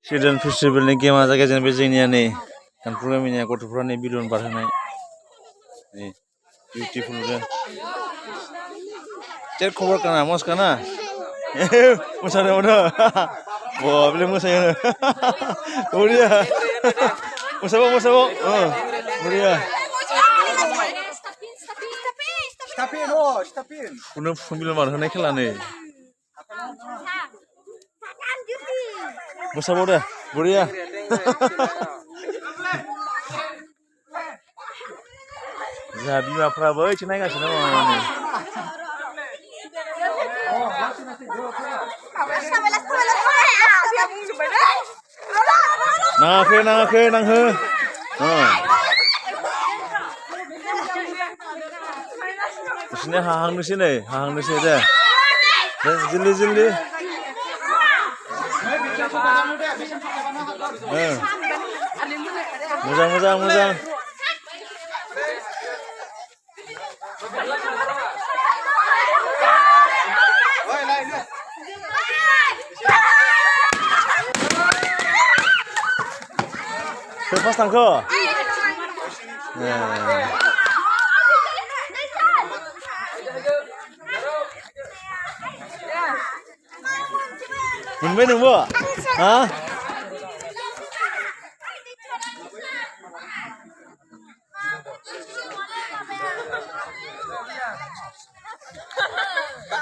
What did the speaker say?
children फेस्टिभेलनि गेमा जागायजेनबाय जोंनिया नै सानफ्रोमबो गामिनिया गथ'फ्रा नै बिलुन बारहोनाय नै बिउटिफुल जेर खबर काना मस काना मोसानो मोनो wah beli mosayo buriya mosawo buriya stopin kuno pembilan marhonaय खेला नै mosawo deh buriya जोंहा बिमाफ्राबो ओइथिं नायगासिनो दङ नै नाङाखै नांहो बिसोरनो हाहांनोसै दे जल्दि मोजां soal pas tangko मोनबाय नोंबो हा